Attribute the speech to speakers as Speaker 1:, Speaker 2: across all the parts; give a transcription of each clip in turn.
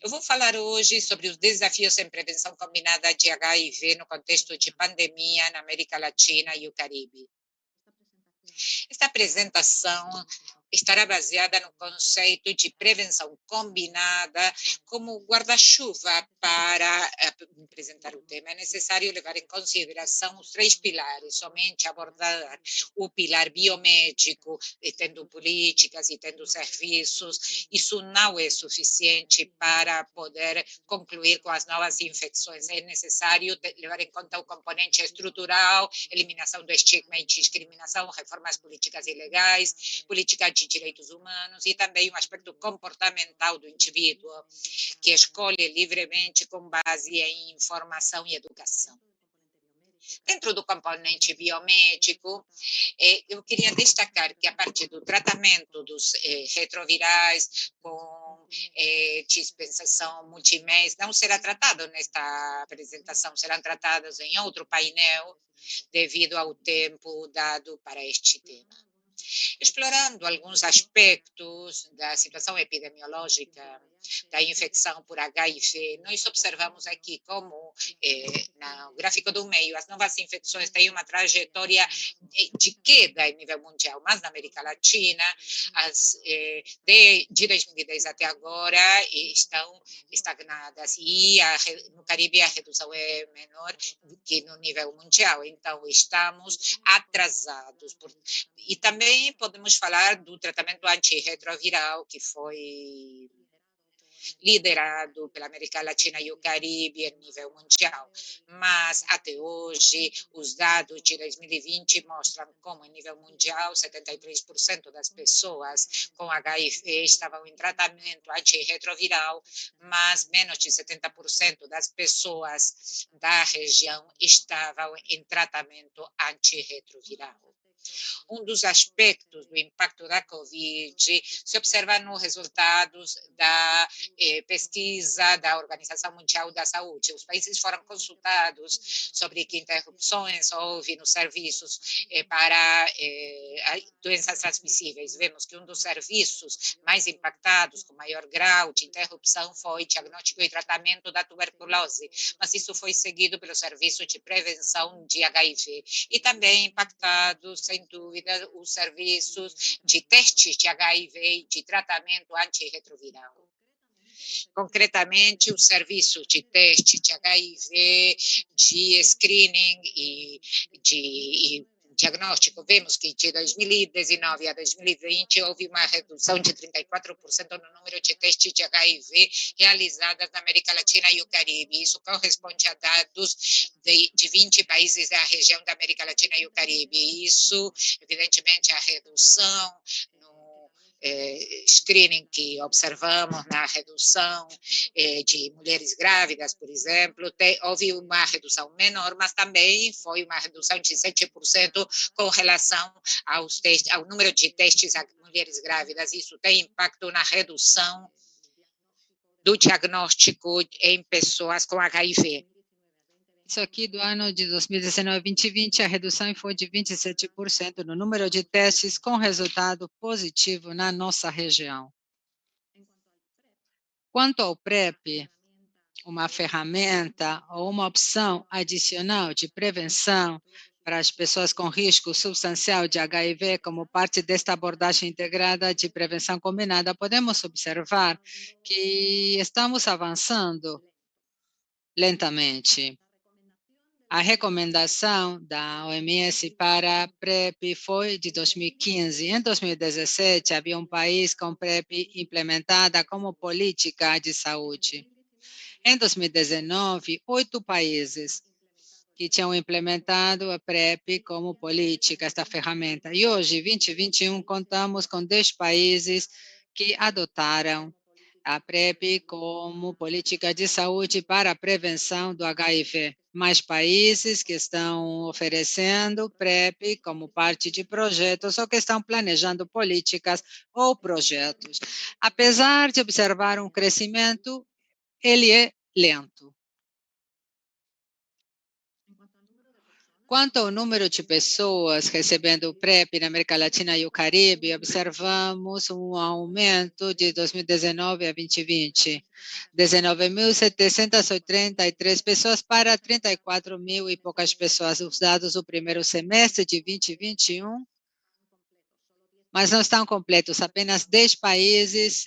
Speaker 1: Eu vou falar hoje sobre os desafios em prevenção combinada de HIV no contexto de pandemia na América Latina e o Caribe. Esta apresentação estará baseada no conceito de prevenção combinada como guarda-chuva para apresentar o tema. É necessário levar em consideração os três pilares, somente abordar o pilar biomédico, tendo políticas e tendo serviços. Isso não é suficiente para poder concluir com as novas infecções. É necessário levar em conta o componente estrutural, eliminação do estigma e discriminação, reformas políticas e legais, política de direitos humanos e também um aspecto comportamental do indivíduo, que escolhe livremente com base em informação e educação. Dentro do componente biomédico, eu queria destacar que a partir do tratamento dos retrovirais com dispensação multimês não será tratado nesta apresentação, serão tratados em outro painel devido ao tempo dado para este tema. Explorando alguns aspectos da situação epidemiológica da infecção por HIV, nós observamos aqui como, no gráfico do meio, as novas infecções têm uma trajetória de queda em nível mundial, mas na América Latina, de 2010 até agora, estão estagnadas, e no Caribe a redução é menor que no nível mundial, então estamos atrasados. E também podemos falar do tratamento antirretroviral, que foi liderado pela América Latina e o Caribe em nível mundial. Mas, até hoje, os dados de 2020 mostram como, em nível mundial, 73% das pessoas com HIV estavam em tratamento antirretroviral, mas menos de 70% das pessoas da região estavam em tratamento antirretroviral. Um dos aspectos do impacto da Covid se observa nos resultados da pesquisa da Organização Mundial da Saúde. Os países foram consultados sobre que interrupções houve nos serviços para doenças transmissíveis. Vemos que um dos serviços mais impactados, com maior grau de interrupção, foi diagnóstico e tratamento da tuberculose, mas isso foi seguido pelo serviço de prevenção de HIV e também impactados, sem dúvida, os serviços de testes de HIV e de tratamento antirretroviral. Concretamente, o serviço de teste de HIV, de screening e de diagnóstico, vemos que de 2019 a 2020 houve uma redução de 34% no número de testes de HIV realizadas na América Latina e o Caribe. Isso corresponde a dados de 20 países da região da América Latina e o Caribe. Isso, evidentemente, a redução no screening que observamos na redução de mulheres grávidas, por exemplo, houve uma redução menor, mas também foi uma redução de 7% com relação ao número de testes a mulheres grávidas. Isso tem impacto na redução do diagnóstico em pessoas com HIV.
Speaker 2: Isso aqui do ano de 2019 2020, a redução foi de 27% no número de testes com resultado positivo na nossa região. Quanto ao PrEP, uma ferramenta ou uma opção adicional de prevenção para as pessoas com risco substancial de HIV, como parte desta abordagem integrada de prevenção combinada, podemos observar que estamos avançando lentamente. A recomendação da OMS para a PrEP foi de 2015. Em 2017, havia um país com PrEP implementada como política de saúde. Em 2019, 8 países que tinham implementado a PrEP como política, esta ferramenta. E hoje, 2021, contamos com 10 países que adotaram a PrEP como política de saúde para a prevenção do HIV. Mais países que estão oferecendo PrEP como parte de projetos ou que estão planejando políticas ou projetos. Apesar de observar um crescimento, ele é lento. Quanto ao número de pessoas recebendo o PrEP na América Latina e o Caribe, observamos um aumento de 2019 a 2020. 19.783 pessoas para 34 mil e poucas pessoas. Os dados do primeiro semestre de 2021, mas não estão completos. Apenas 10 países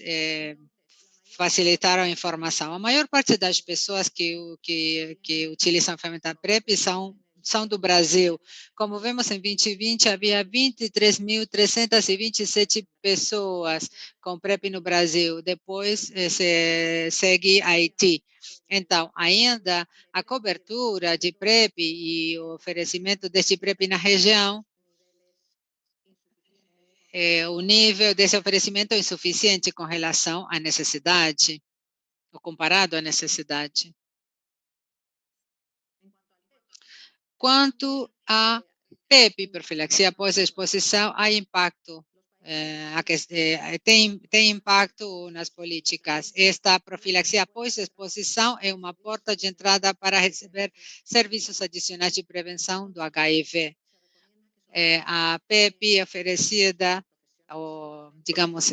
Speaker 2: facilitaram a informação. A maior parte das pessoas que utilizam a ferramenta PrEP são do Brasil. Como vemos, em 2020, havia 23.327 pessoas com PrEP no Brasil. Depois, segue Haiti. Então, ainda a cobertura de PrEP e o oferecimento deste PrEP na região, o nível desse oferecimento é insuficiente com relação à necessidade, ou comparado à necessidade. Quanto a PEP, profilaxia após a exposição, há impacto, tem impacto nas políticas. Esta profilaxia após exposição é uma porta de entrada para receber serviços adicionais de prevenção do HIV. A PEP é oferecida, digamos,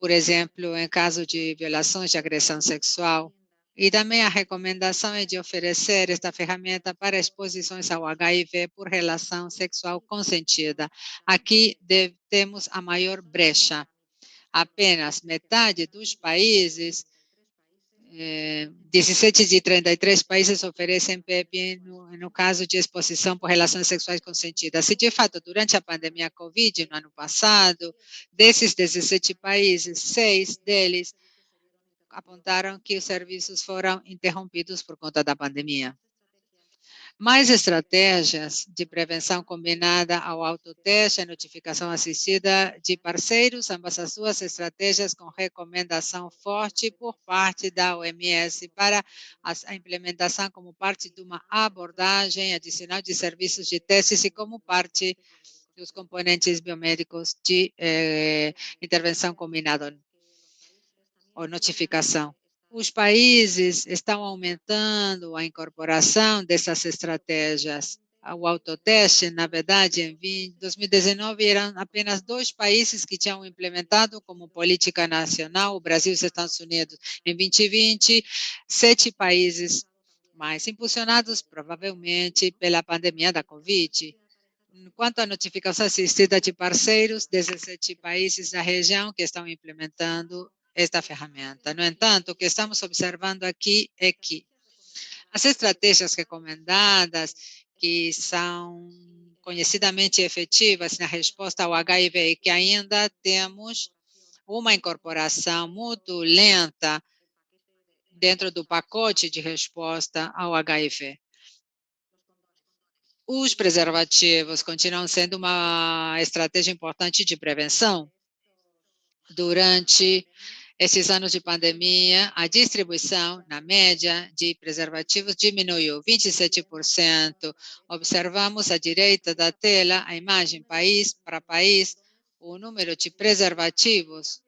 Speaker 2: por exemplo, em caso de violações de agressão sexual. E também a recomendação é de oferecer esta ferramenta para exposições ao HIV por relação sexual consentida. Aqui temos a maior brecha. Apenas metade dos países, 17 de 33 países oferecem PEP no caso de exposição por relações sexuais consentidas. E, de fato, durante a pandemia Covid, no ano passado, desses 17 países, 6 deles apontaram que os serviços foram interrompidos por conta da pandemia. Mais estratégias de prevenção combinada ao autoteste e notificação assistida de parceiros, ambas as duas estratégias com recomendação forte por parte da OMS para a implementação como parte de uma abordagem adicional de serviços de testes e como parte dos componentes biomédicos de intervenção combinada ou notificação. Os países estão aumentando a incorporação dessas estratégias. O autoteste, na verdade, em 2019, eram apenas 2 países que tinham implementado como política nacional, o Brasil e os Estados Unidos. Em 2020, 7 países mais, impulsionados provavelmente pela pandemia da Covid. Quanto à notificação assistida de parceiros, 17 países da região que estão implementando esta ferramenta. No entanto, o que estamos observando aqui é que as estratégias recomendadas, que são conhecidamente efetivas na resposta ao HIV e que ainda temos uma incorporação muito lenta dentro do pacote de resposta ao HIV. Os preservativos continuam sendo uma estratégia importante de prevenção. Durante esses anos de pandemia, a distribuição, na média, de preservativos diminuiu 27%. Observamos à direita da tela a imagem país para país, o número de preservativos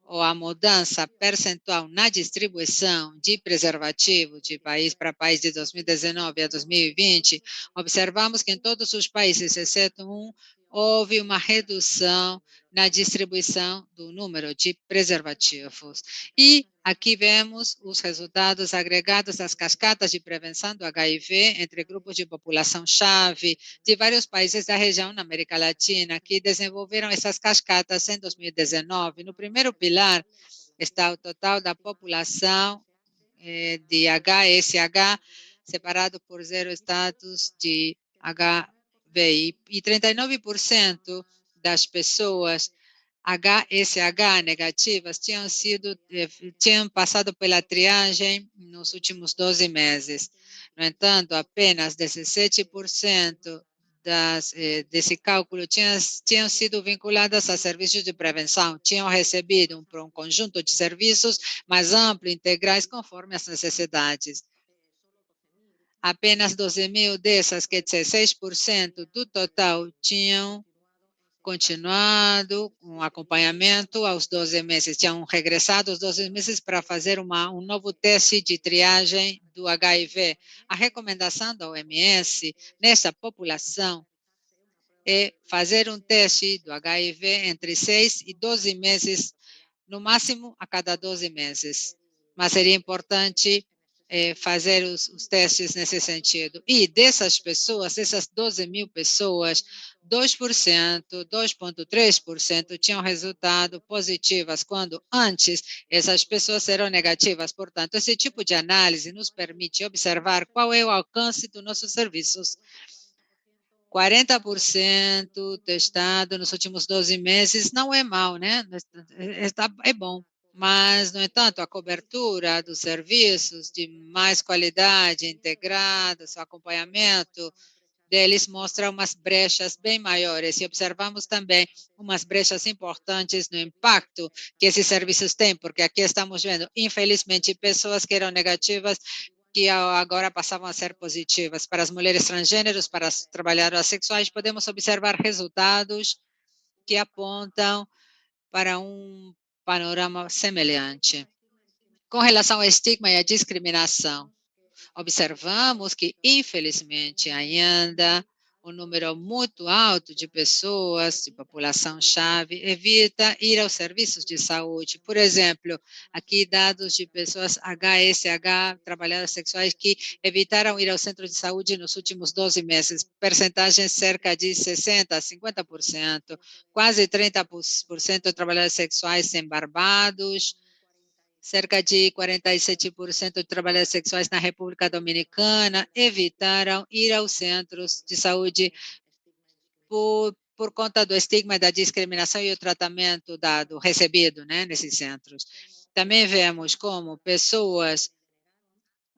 Speaker 2: ou a mudança percentual na distribuição de preservativo de país para país de 2019 a 2020, observamos que em todos os países, exceto um, houve uma redução na distribuição do número de preservativos. E aqui vemos os resultados agregados das cascatas de prevenção do HIV entre grupos de população-chave de vários países da região na América Latina que desenvolveram essas cascatas em 2019. No primeiro pilar está o total da população de HSH, separado por 0 status de HIV. E 39% das pessoas HSH negativas tinham passado pela triagem nos últimos 12 meses. No entanto, apenas 17% desse cálculo tinham sido vinculadas a serviços de prevenção, tinham recebido um conjunto de serviços mais amplo, integrais, conforme as necessidades. Apenas 12 mil dessas, quer dizer, 6% do total, tinham continuado um acompanhamento aos 12 meses. Tinham regressado aos 12 meses para fazer um novo teste de triagem do HIV. A recomendação da OMS nessa população é fazer um teste do HIV entre 6 e 12 meses, no máximo a cada 12 meses. Mas seria importante fazer os testes nesse sentido. E dessas pessoas, essas 12 mil pessoas, 2%, 2,3% tinham resultado positivas, quando antes essas pessoas eram negativas. Portanto, esse tipo de análise nos permite observar qual é o alcance dos nossos serviços. 40% testado nos últimos 12 meses não é mal, né? É bom. Mas, no entanto, a cobertura dos serviços de mais qualidade, integrados, o acompanhamento deles mostra umas brechas bem maiores. E observamos também umas brechas importantes no impacto que esses serviços têm, porque aqui estamos vendo, infelizmente, pessoas que eram negativas que agora passavam a ser positivas. Para as mulheres transgêneros, para as trabalhadoras sexuais, podemos observar resultados que apontam para um panorama semelhante. Com relação ao estigma e à discriminação, observamos que, infelizmente, ainda um número muito alto de pessoas, de população-chave, evita ir aos serviços de saúde. Por exemplo, aqui dados de pessoas HSH, trabalhadoras sexuais, que evitaram ir ao centro de saúde nos últimos 12 meses. Percentagem cerca de 60%, 50%. Quase 30% de trabalhadoras sexuais sem barbados, cerca de 47% de trabalhadores sexuais na República Dominicana evitaram ir aos centros de saúde por conta do estigma da discriminação e o tratamento dado, recebido, né, nesses centros. Também vemos como pessoas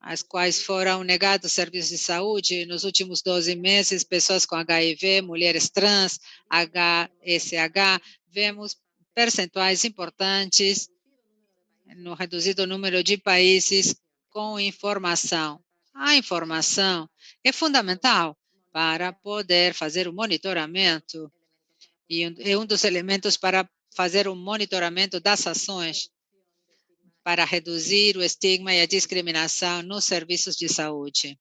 Speaker 2: às quais foram negados serviços de saúde nos últimos 12 meses, pessoas com HIV, mulheres trans, HSH, vemos percentuais importantes no reduzido número de países com informação. A informação é fundamental para poder fazer o monitoramento e é um dos elementos para fazer o monitoramento das ações para reduzir o estigma e a discriminação nos serviços de saúde.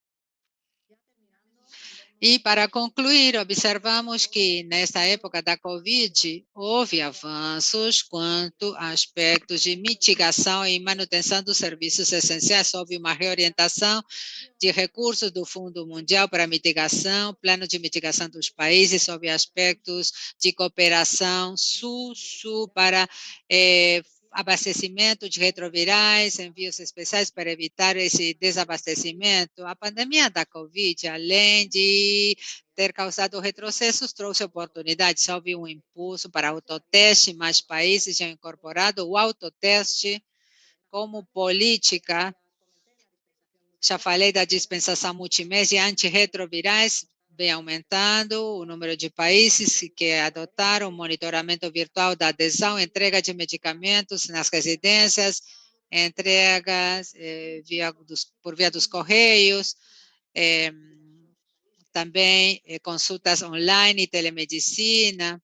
Speaker 2: E, para concluir, observamos que, nesta época da Covid, houve avanços quanto a aspectos de mitigação e manutenção dos serviços essenciais. Houve uma reorientação de recursos do Fundo Mundial para mitigação, plano de mitigação dos países, sobre aspectos de cooperação Sul-Sul para abastecimento de retrovirais, envios especiais para evitar esse desabastecimento. A pandemia da Covid, além de ter causado retrocessos, trouxe oportunidades. Houve um impulso para autoteste, mais países já incorporado o autoteste como política. Já falei da dispensação multimês e antirretrovirais, vem aumentando o número de países que adotaram o monitoramento virtual da adesão, entrega de medicamentos nas residências, entregas por via dos correios, também consultas online e telemedicina.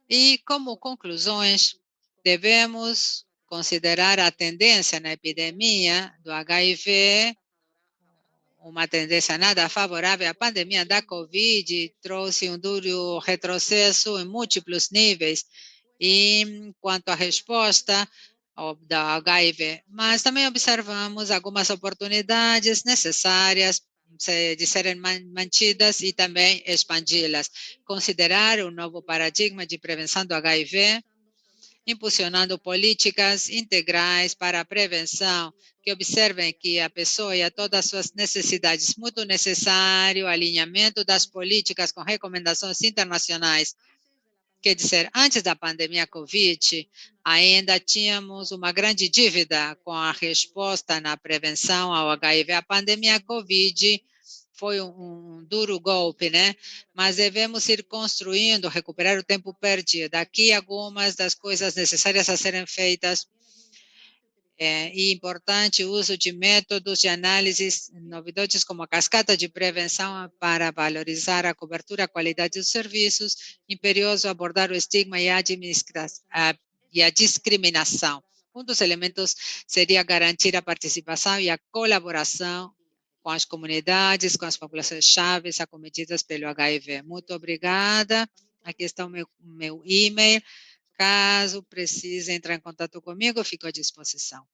Speaker 2: E, como conclusões, devemos considerar a tendência na epidemia do HIV, uma tendência nada favorável. A pandemia da Covid trouxe um duro retrocesso em múltiplos níveis e quanto à resposta da HIV, mas também observamos algumas oportunidades necessárias de serem mantidas e também expandi-las. Considerar um novo paradigma de prevenção do HIV, impulsionando políticas integrais para a prevenção, que observem que a pessoa e a todas as suas necessidades, muito necessário alinhamento das políticas com recomendações internacionais. Quer dizer, antes da pandemia Covid, ainda tínhamos uma grande dívida com a resposta na prevenção ao HIV. A pandemia Covid foi um duro golpe, né? Mas devemos ir construindo, recuperar o tempo perdido. Aqui algumas das coisas necessárias a serem feitas E importante o uso de métodos de análise inovadosos como a cascata de prevenção para valorizar a cobertura e a qualidade dos serviços, imperioso abordar o estigma e a discriminação. Um dos elementos seria garantir a participação e a colaboração com as comunidades, com as populações chaves acometidas pelo HIV. Muito obrigada. Aqui está o meu e-mail. Caso precise entrar em contato comigo, fico à disposição.